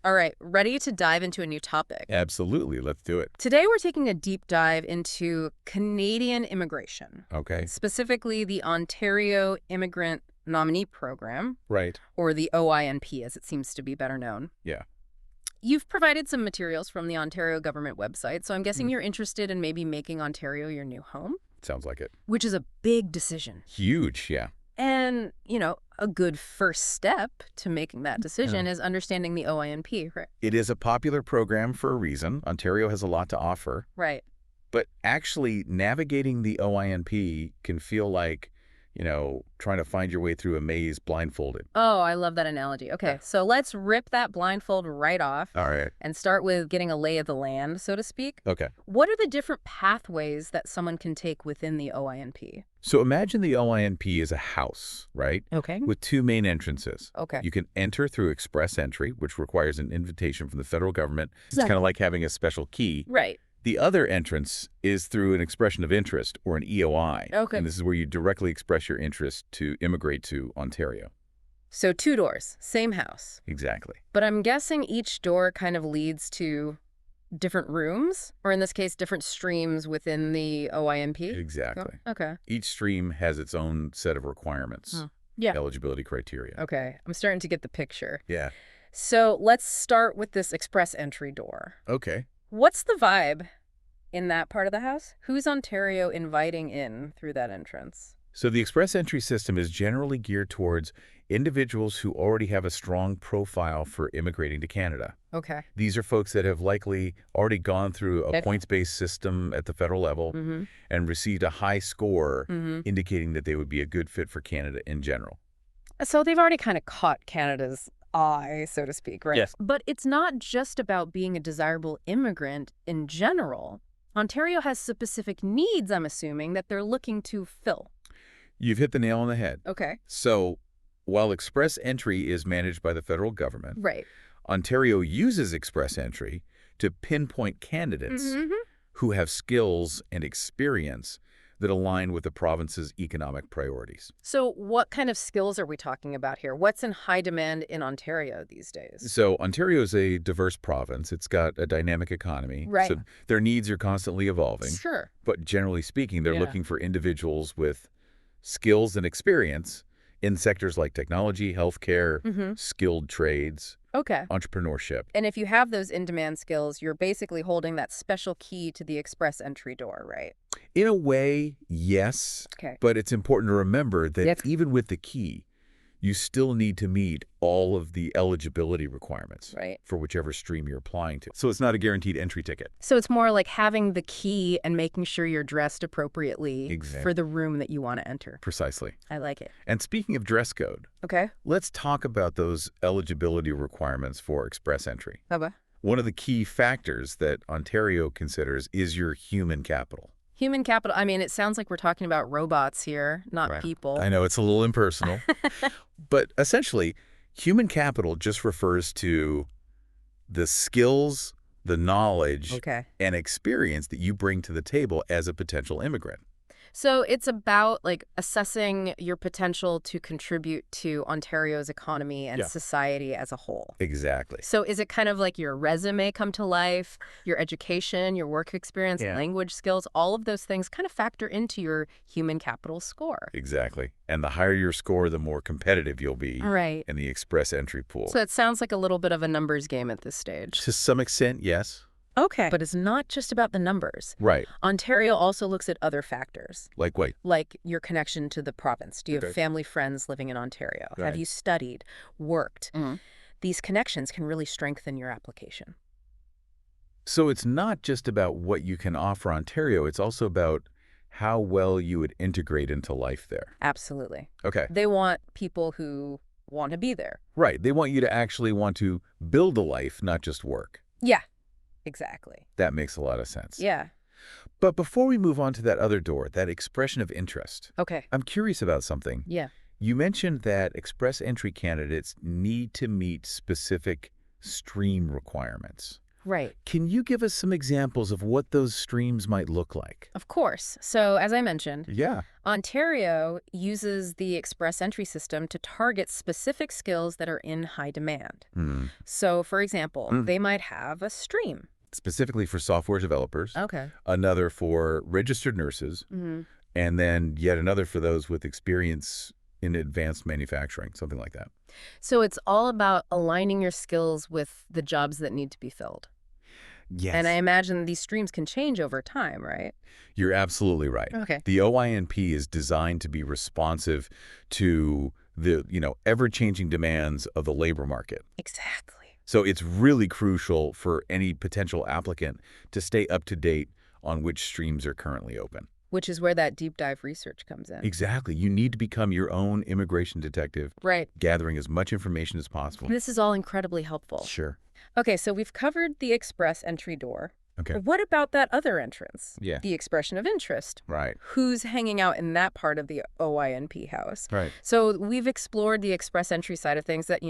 All right, ready to dive into a new topic. Absolutely. Let's do it. Today we're taking a deep dive into Canadian immigration, Okay. specifically the Ontario Immigrant Nominee Program, Right. or the OINP as it seems to be better known. Yeah. You've provided some materials from the Ontario government website, so I'm guessing Mm. you're interested in maybe making Ontario your new home, Sounds like it. which is a big decision. Huge. Yeah. And, a good first step to making that decision is understanding the OINP, right? It is a popular program for a reason. Ontario has a lot to offer. Right. But actually navigating the OINP can feel like, trying to find your way through a maze blindfolded. Oh, I love that analogy. Okay, so let's rip that blindfold right off All right. and start with getting a lay of the land, so to speak. Okay. What are the different pathways that someone can take within the OINP? So imagine the OINP is a house, right? Okay. With two main entrances. Okay. You can enter through express entry, which requires an invitation from the federal government. It's Exactly. kind of like having a special key. Right. The other entrance is through an expression of interest, or an EOI. Okay. And this is where you directly express your interest to immigrate to Ontario. So 2 doors, same house. Exactly. But I'm guessing each door kind of leads to different rooms, or in this case, different streams within the OINP? Exactly. Okay. Each stream has its own set of requirements. Yeah. Eligibility criteria. Okay, I'm starting to get the picture. Yeah. So let's start with this express entry door. Okay. What's the vibe in that part of the house? Who's Ontario inviting in through that entrance? So the express entry system is generally geared towards individuals who already have a strong profile for immigrating to Canada. Okay. These are folks that have likely already gone through a points-based system at the federal level and received a high score indicating that they would be a good fit for Canada in general. So they've already kind of caught Canada's eye, so to speak, right? Yes. But it's not just about being a desirable immigrant in general. Ontario has specific needs, I'm assuming, that they're looking to fill. You've hit the nail on the head. Okay. So while express entry is managed by the federal government, Right. Ontario uses express entry to pinpoint candidates who have skills and experience that align with the province's economic priorities. So what kind of skills are we talking about here? What's in high demand in Ontario these days? So Ontario is a diverse province. It's got a dynamic economy. Right. So their needs are constantly evolving. Sure. But generally speaking, they're Yeah. looking for individuals with skills and experience in sectors like technology, healthcare, skilled trades, Okay. entrepreneurship. And if you have those in-demand skills, you're basically holding that special key to the express entry door, right? In a way, yes. Okay. But it's important to remember that Yes. even with the key, you still need to meet all of the eligibility requirements Right. for whichever stream you're applying to. So it's not a guaranteed entry ticket. So it's more like having the key and making sure you're dressed appropriately Exactly. for the room that you want to enter. Precisely. I like it. And speaking of dress code, Okay. let's talk about those eligibility requirements for express entry. Bye-bye. One of the key factors that Ontario considers is your human capital. Human capital. I mean, it sounds like we're talking about robots here, not Right. people. I know it's a little impersonal, but essentially, human capital just refers to the skills, the knowledge, Okay. and experience that you bring to the table as a potential immigrant. So it's about like assessing your potential to contribute to Ontario's economy and Yeah. society as a whole. Exactly. So is it kind of like your resume come to life, your education, your work experience, Yeah. language skills, all of those things kind of factor into your human capital score? Exactly. And the higher your score, the more competitive you'll be Right. in the express entry pool. So it sounds like a little bit of a numbers game at this stage. To some extent, yes. Okay. But it's not just about the numbers. Right. Ontario also looks at other factors, Like what? like your connection to the province. Do you have Okay. family, friends living in Ontario? Have Right. you studied, worked? These connections can really strengthen your application. So it's not just about what you can offer Ontario, it's also about how well you would integrate into life there. Absolutely. Okay. They want people who want to be there. Right. They want you to actually want to build a life, not just work. Yeah, exactly. That makes a lot of sense. Yeah. But before we move on to that other door, that expression of interest, Okay. I'm curious about something. Yeah. You mentioned that express entry candidates need to meet specific stream requirements. Right. Can you give us some examples of what those streams might look like? Of course. So, as I mentioned, Yeah. Ontario uses the express entry system to target specific skills that are in high demand. Hmm. So, for example, they might have a stream. Specifically for software developers, Okay. another for registered nurses, Hmm. and then yet another for those with experience in advanced manufacturing, something like that. So it's all about aligning your skills with the jobs that need to be filled. And I Yes. imagine these streams can change over time, right? You're absolutely right. Okay. The OINP is designed to be responsive to the, ever-changing demands of the labor market. Exactly. So it's really crucial for any potential applicant to stay up to date on which streams are currently open. Which is where that deep dive research comes in. Exactly. You need to become your own immigration detective, Right. gathering as much information as possible. This is all incredibly helpful. Sure. Okay, so we've covered the express entry door. Okay. What about that other entrance? Yeah. The expression of interest. Right. Who's hanging out in that part of the OINP house? Right. So we've explored the express entry side of things that,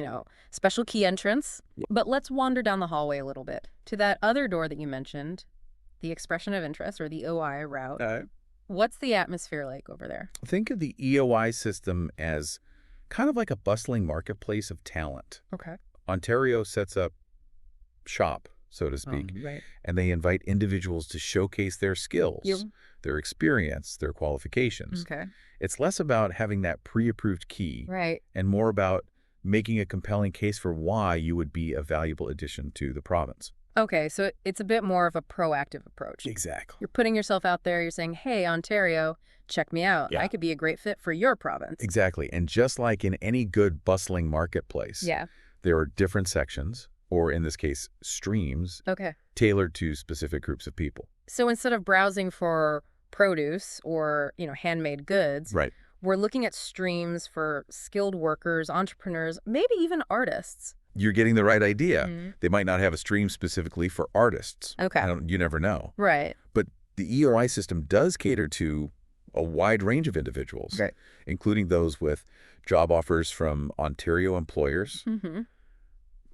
special key entrance. But let's wander down the hallway a little bit to that other door that you mentioned, the expression of interest or the OI route. What's the atmosphere like over there? Think of the EOI system as kind of like a bustling marketplace of talent. Okay. Ontario sets up shop, so to speak, Right. and they invite individuals to showcase their skills, their experience, their qualifications. Okay. It's less about having that pre-approved key Right. and more about making a compelling case for why you would be a valuable addition to the province. Okay, so it's a bit more of a proactive approach. Exactly. You're putting yourself out there. You're saying, hey, Ontario, check me out. Yeah. I could be a great fit for your province. Exactly. And just like in any good bustling marketplace, Yeah. there are different sections, or in this case, streams, Okay. tailored to specific groups of people. So instead of browsing for produce or, handmade goods, Right. we're looking at streams for skilled workers, entrepreneurs, maybe even artists. You're getting the right idea. Mhm. They might not have a stream specifically for artists. Okay. You never know. Right. But the EOI system does cater to a wide range of individuals, Right. including those with job offers from Ontario employers, Mm-hmm.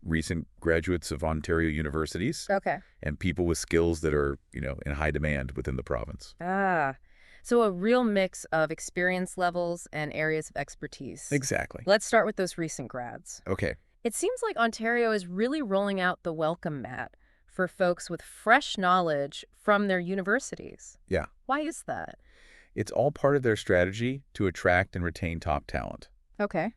recent graduates of Ontario universities, Okay. and people with skills that are, in high demand within the province. So a real mix of experience levels and areas of expertise. Exactly. Let's start with those recent grads. Okay. It seems like Ontario is really rolling out the welcome mat for folks with fresh knowledge from their universities. Yeah. Why is that? It's all part of their strategy to attract and retain top talent. Okay.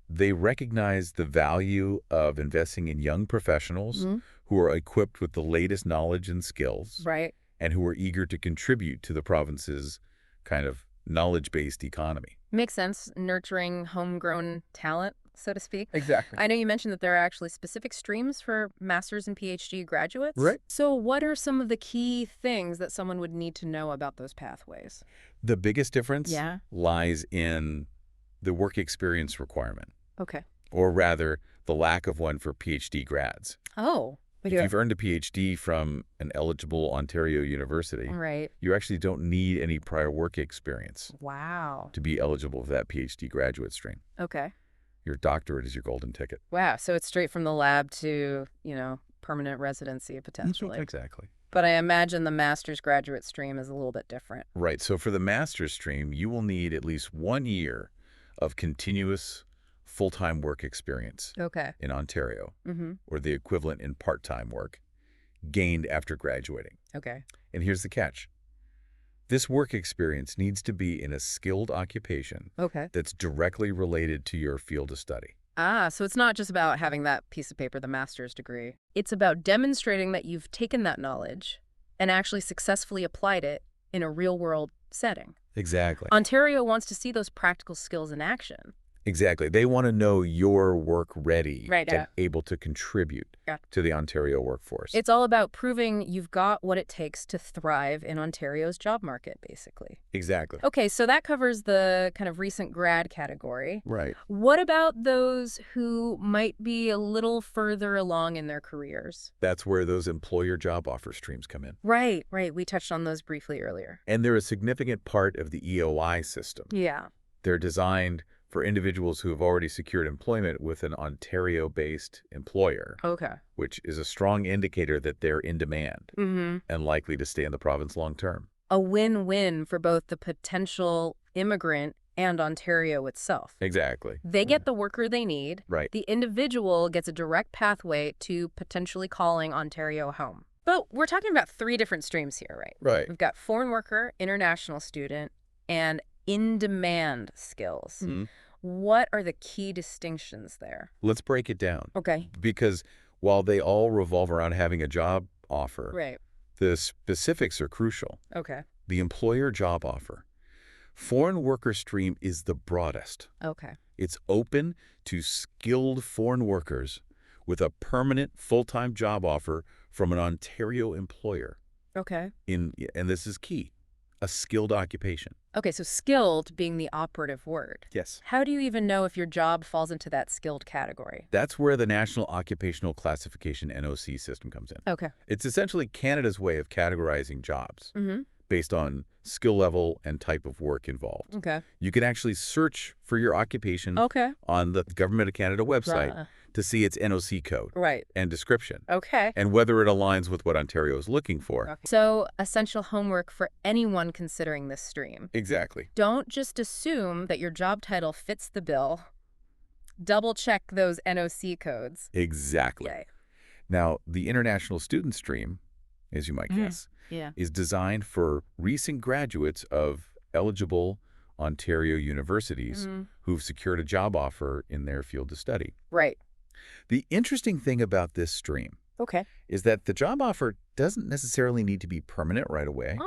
They recognize the value of investing in young professionals who are equipped with the latest knowledge and skills, Right. and who are eager to contribute to the province's kind of knowledge-based economy. Makes sense. Nurturing homegrown talent, so to speak. Exactly. I know you mentioned that there are actually specific streams for master's and PhD graduates. Right. So what are some of the key things that someone would need to know about those pathways? The biggest difference Yeah. lies in the work experience requirement, Okay. or rather, the lack of one for PhD grads. Oh. If you've earned a PhD from an eligible Ontario university, Right. you actually don't need any prior work experience Wow. to be eligible for that PhD graduate stream. Okay. Your doctorate is your golden ticket. Wow. So it's straight from the lab to, permanent residency potentially. Exactly. But I imagine the master's graduate stream is a little bit different. Right. So for the master's stream, you will need at least 1 year of continuous full-time work experience Okay. in Ontario, Mm-hmm. or the equivalent in part-time work, gained after graduating. Okay. And here's the catch. This work experience needs to be in a skilled occupation Okay. that's directly related to your field of study. So it's not just about having that piece of paper, the master's degree. It's about demonstrating that you've taken that knowledge and actually successfully applied it in a real-world setting. Exactly. Ontario wants to see those practical skills in action. Exactly. They want to know you're work ready Right, and able to contribute Yeah. to the Ontario workforce. It's all about proving you've got what it takes to thrive in Ontario's job market, basically. Exactly. Okay, so that covers the kind of recent grad category. Right. What about those who might be a little further along in their careers? That's where those employer job offer streams come in. Right. We touched on those briefly earlier. And they're a significant part of the EOI system. Yeah. They're designed for individuals who have already secured employment with an Ontario-based employer, Okay. which is a strong indicator that they're in demand and likely to stay in the province long term. A win-win for both the potential immigrant and Ontario itself. Exactly. They get the worker they need. Right. The individual gets a direct pathway to potentially calling Ontario home. But we're talking about 3 different streams here, right? Right. We've got foreign worker, international student, and in-demand skills. What are the key distinctions there? Let's break it down. Okay. Because while they all revolve around having a job offer, Right. the specifics are crucial. Okay. The employer job offer. Foreign worker stream is the broadest. Okay. It's open to skilled foreign workers with a permanent full-time job offer from an Ontario employer. Okay. And this is key, a skilled occupation. Okay, so skilled being the operative word. Yes. How do you even know if your job falls into that skilled category? That's where the National Occupational Classification NOC system comes in. Okay. It's essentially Canada's way of categorizing jobs based on skill level and type of work involved. Okay. You can actually search for your occupation on the Government of Canada website to see its NOC code and description and whether it aligns with what Ontario is looking for. So essential homework for anyone considering this stream. Exactly. Don't just assume that your job title fits the bill. Double check those NOC codes. Exactly. Yay. Now, the international student stream, as you might guess, is designed for recent graduates of eligible Ontario universities who've secured a job offer in their field of study. Right. The interesting thing about this stream is that the job offer doesn't necessarily need to be permanent right away.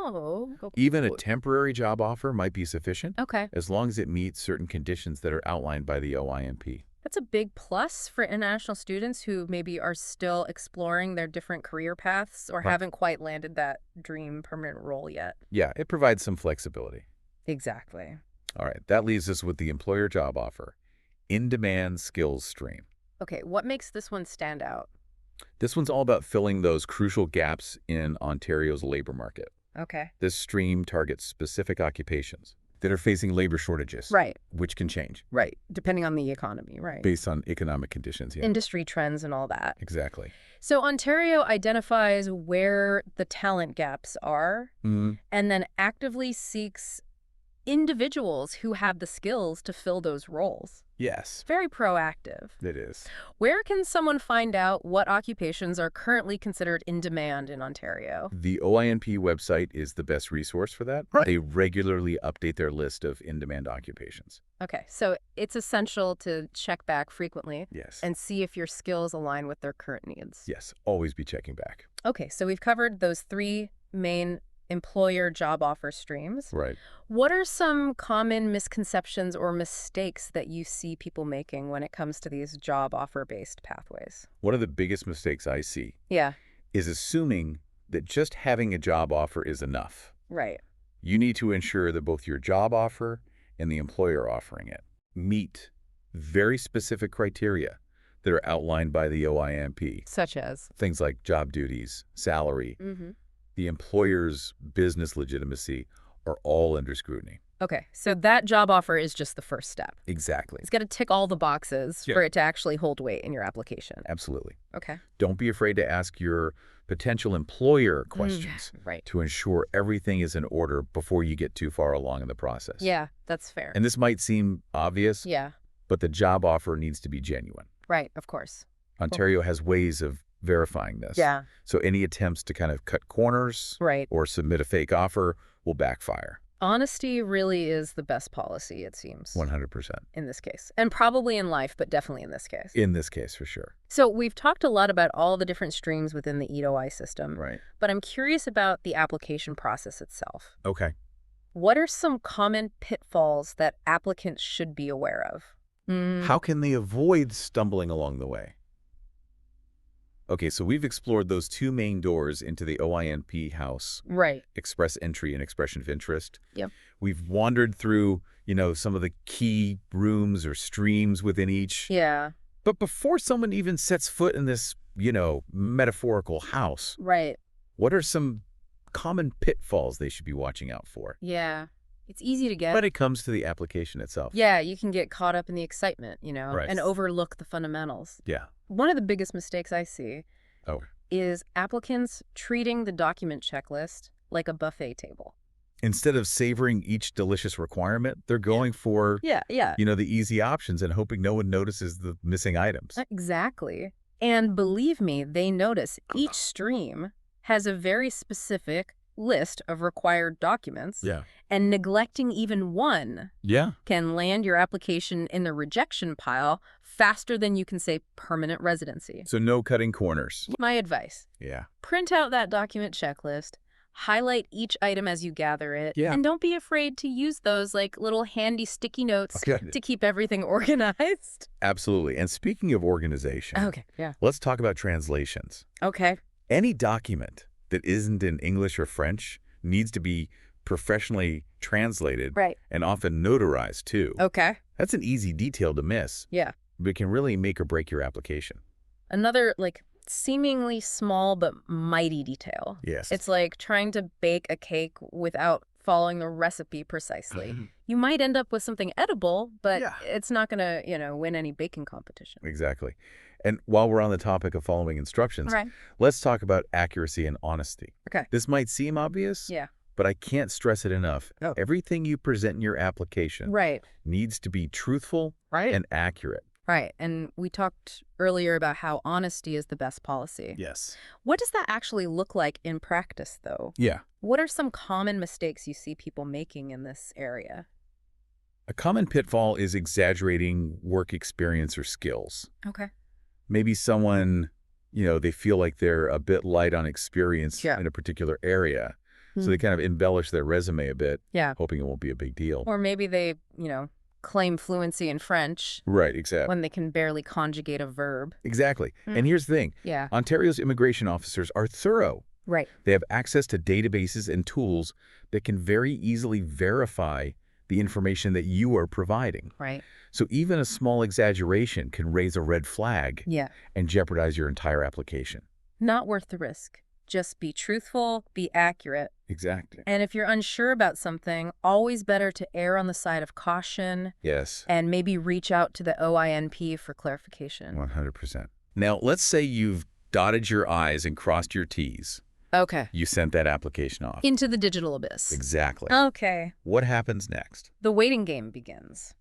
Even a temporary job offer might be sufficient as long as it meets certain conditions that are outlined by the OINP. That's a big plus for international students who maybe are still exploring their different career paths or haven't quite landed that dream permanent role yet. Yeah, it provides some flexibility. Exactly. All right, that leaves us with the employer job offer, in-demand skills stream. Okay, what makes this one stand out? This one's all about filling those crucial gaps in Ontario's labor market. Okay. This stream targets specific occupations that are facing labor shortages. Right. Which can change. Right. Depending on the economy, right. Based on economic conditions. Yeah. Industry trends and all that. Exactly. So Ontario identifies where the talent gaps are and then actively seeks individuals who have the skills to fill those roles. Yes. Very proactive. It is. Where can someone find out what occupations are currently considered in demand in Ontario? The OINP website is the best resource for that. Right. They regularly update their list of in-demand occupations. Okay, so it's essential to check back frequently and see if your skills align with their current needs. Yes, always be checking back. Okay, so we've covered those 3 main employer job offer streams. Right. What are some common misconceptions or mistakes that you see people making when it comes to these job offer-based pathways? One of the biggest mistakes I see is assuming that just having a job offer is enough. Right. You need to ensure that both your job offer and the employer offering it meet very specific criteria that are outlined by the OINP. Such as? Things like job duties, salary, the employer's business legitimacy are all under scrutiny. Okay, so that job offer is just the first step. Exactly. It's got to tick all the boxes for it to actually hold weight in your application. Absolutely. Okay. Don't be afraid to ask your potential employer questions to ensure everything is in order before you get too far along in the process. Yeah, that's fair. And this might seem obvious, but the job offer needs to be genuine. Right, of course. Ontario has ways of verifying this. Yeah. So any attempts to kind of cut corners or submit a fake offer will backfire. Honesty really is the best policy, it seems. 100%. In this case. And probably in life, but definitely in this case. In this case, for sure. So we've talked a lot about all the different streams within the EAT-OI system. Right. But I'm curious about the application process itself. Okay. What are some common pitfalls that applicants should be aware of? How can they avoid stumbling along the way? Okay, so we've explored those 2 main doors into the OINP house. Right. Express entry and expression of interest. Yep. We've wandered through, some of the key rooms or streams within each. Yeah. But before someone even sets foot in this, metaphorical house. Right. What are some common pitfalls they should be watching out for? Yeah. It's easy to get. But it comes to the application itself. Yeah, you can get caught up in the excitement, Right. and overlook the fundamentals. Yeah. One of the biggest mistakes I see is applicants treating the document checklist like a buffet table. Instead of savoring each delicious requirement, they're going for, the easy options and hoping no one notices the missing items. Exactly. And believe me, they notice each stream has a very specific list of required documents. Yeah. And neglecting even one can land your application in the rejection pile faster than you can say permanent residency. So no cutting corners. My advice. Yeah. Print out that document checklist. Highlight each item as you gather it. Yeah. And don't be afraid to use those like little handy sticky notes to keep everything organized. Absolutely. And speaking of organization, let's talk about translations. Okay. Any document that isn't in English or French needs to be professionally translated and often notarized too. Okay. That's an easy detail to miss. Yeah. But it can really make or break your application. Another seemingly small but mighty detail. Yes. It's like trying to bake a cake without following the recipe precisely. You might end up with something edible, but it's not going to, win any baking competition. Exactly. And while we're on the topic of following instructions, let's talk about accuracy and honesty. Okay. This might seem obvious, but I can't stress it enough. Everything you present in your application needs to be truthful and accurate. Right. And we talked earlier about how honesty is the best policy. Yes. What does that actually look like in practice, though? Yeah. What are some common mistakes you see people making in this area? A common pitfall is exaggerating work experience or skills. Okay. Maybe someone, they feel like they're a bit light on experience in a particular area. So they kind of embellish their resume a bit, hoping it won't be a big deal. Or maybe they, claim fluency in French. Right, exactly. When they can barely conjugate a verb. Exactly. And here's the thing. Yeah. Ontario's immigration officers are thorough. Right. They have access to databases and tools that can very easily verify the information that you are providing. Right. So even a small exaggeration can raise a red flag and jeopardize your entire application. Not worth the risk. Just be truthful, be accurate. Exactly. And if you're unsure about something, always better to err on the side of caution. Yes. And maybe reach out to the OINP for clarification. 100%. Now, let's say you've dotted your I's and crossed your T's. Okay. You sent that application off. Into the digital abyss. Exactly. Okay. What happens next? The waiting game begins.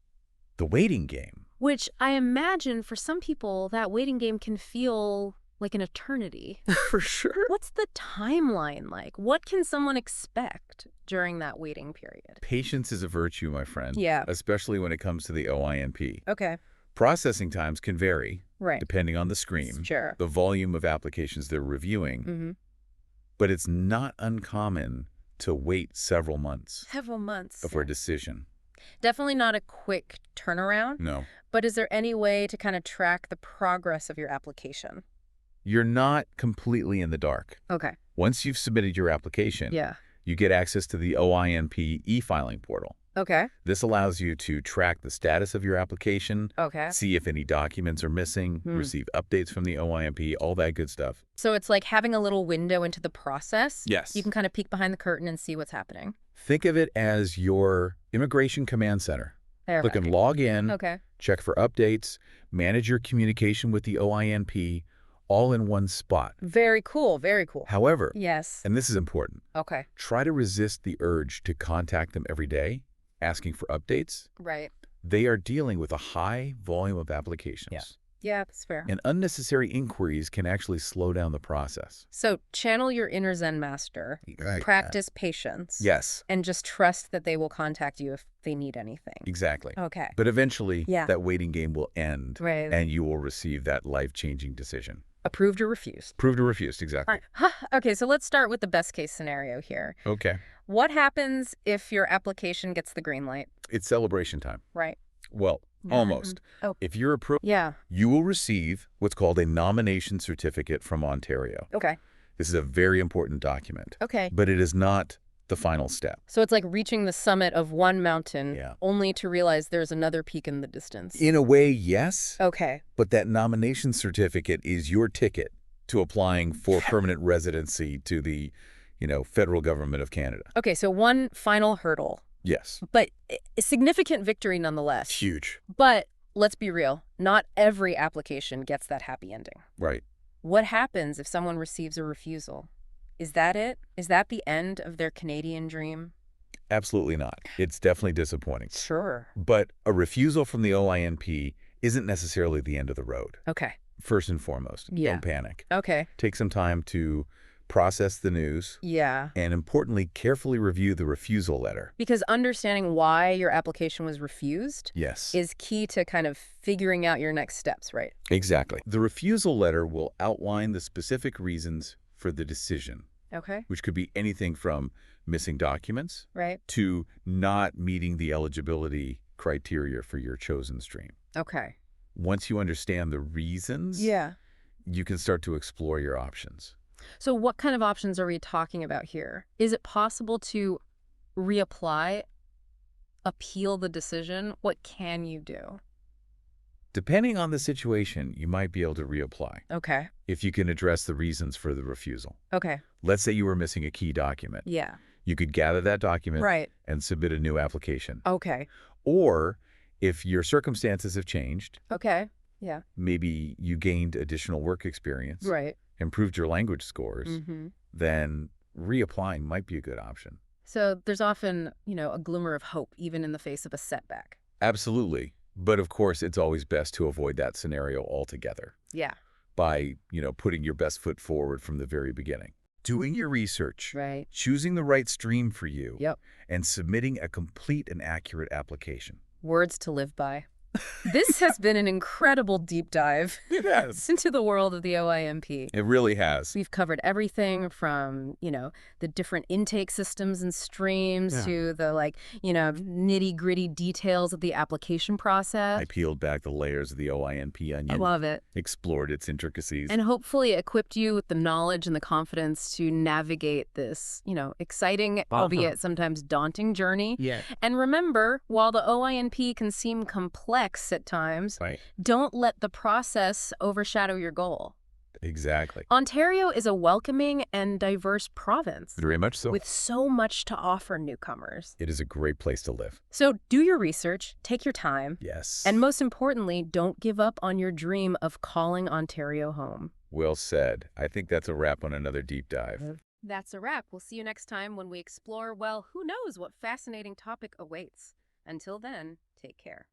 The waiting game? Which I imagine for some people, that waiting game can feel like an eternity. For sure. What's the timeline like? What can someone expect during that waiting period? Patience is a virtue, my friend. Yeah. Especially when it comes to the OINP. Okay. Processing times can vary. Right. Depending on the stream. Sure. The volume of applications they're reviewing. But it's not uncommon to wait several months. Several months. For a decision. Definitely not a quick turnaround. No. But is there any way to kind of track the progress of your application? You're not completely in the dark. Okay. Once you've submitted your application, you get access to the OINP e-filing portal. Okay. This allows you to track the status of your application, see if any documents are missing, receive updates from the OINP, all that good stuff. So it's like having a little window into the process. Yes. You can kind of peek behind the curtain and see what's happening. Think of it as your immigration command center. You can log in, check for updates, manage your communication with the OINP, all in one spot. Very cool. Very cool. However, yes, and this is important, try to resist the urge to contact them every day, asking for updates. Right. They are dealing with a high volume of applications. Yeah, that's fair. And unnecessary inquiries can actually slow down the process. So channel your inner Zen master, practice patience. Yes. And just trust that they will contact you if they need anything. Exactly. Okay. But eventually, that waiting game will end, right, and you will receive that life-changing decision. Approved or refused? Approved or refused, exactly. Okay, so let's start with the best case scenario here. Okay. What happens if your application gets the green light? It's celebration time. Right. Well, almost. If you're approved, you will receive what's called a nomination certificate from Ontario. Okay. This is a very important document. Okay. But it is not the final step. So it's like reaching the summit of one mountain, only to realize there's another peak in the distance. In a way, yes. Okay. But that nomination certificate is your ticket to applying for permanent residency to the, federal government of Canada. Okay, so one final hurdle. Yes. But a significant victory nonetheless. Huge. But let's be real, not every application gets that happy ending. Right. What happens if someone receives a refusal? Is that it? Is that the end of their Canadian dream? Absolutely not. It's definitely disappointing. Sure. But a refusal from the OINP isn't necessarily the end of the road. Okay. First and foremost, don't panic. Okay. Take some time to process the news. Yeah. And importantly, carefully review the refusal letter. Because understanding why your application was refused is key to kind of figuring out your next steps, right? Exactly. The refusal letter will outline the specific reasons for the decision. Okay. Which could be anything from missing documents to not meeting the eligibility criteria for your chosen stream. Okay. Once you understand the reasons, you can start to explore your options. So what kind of options are we talking about here? Is it possible to reapply, appeal the decision? What can you do? Depending on the situation, you might be able to reapply. Okay. If you can address the reasons for the refusal. Okay. Let's say you were missing a key document. Yeah. You could gather that document and submit a new application. Okay. Or if your circumstances have changed. Okay. Yeah. Maybe you gained additional work experience. Right. Improved your language scores. Then reapplying might be a good option. So there's often, a glimmer of hope even in the face of a setback. Absolutely. But of course, it's always best to avoid that scenario altogether. Yeah. By, putting your best foot forward from the very beginning. Doing your research. Right. Choosing the right stream for you. Yep. And submitting a complete and accurate application. Words to live by. This has been an incredible deep dive into the world of the OINP. It really has. We've covered everything from, the different intake systems and streams to the, nitty-gritty details of the application process. I peeled back the layers of the OINP onion. I love it. Explored its intricacies. And hopefully equipped you with the knowledge and the confidence to navigate this, exciting, albeit sometimes daunting journey. Yeah. And remember, while the OINP can seem complex at times, don't let the process overshadow your goal. Exactly. Ontario is a welcoming and diverse province. Very much so. With so much to offer newcomers. It is a great place to live. So do your research, take your time. Yes. And most importantly, don't give up on your dream of calling Ontario home. Well said. I think that's a wrap on another deep dive. That's a wrap. We'll see you next time when we explore, well, who knows what fascinating topic awaits. Until then, take care.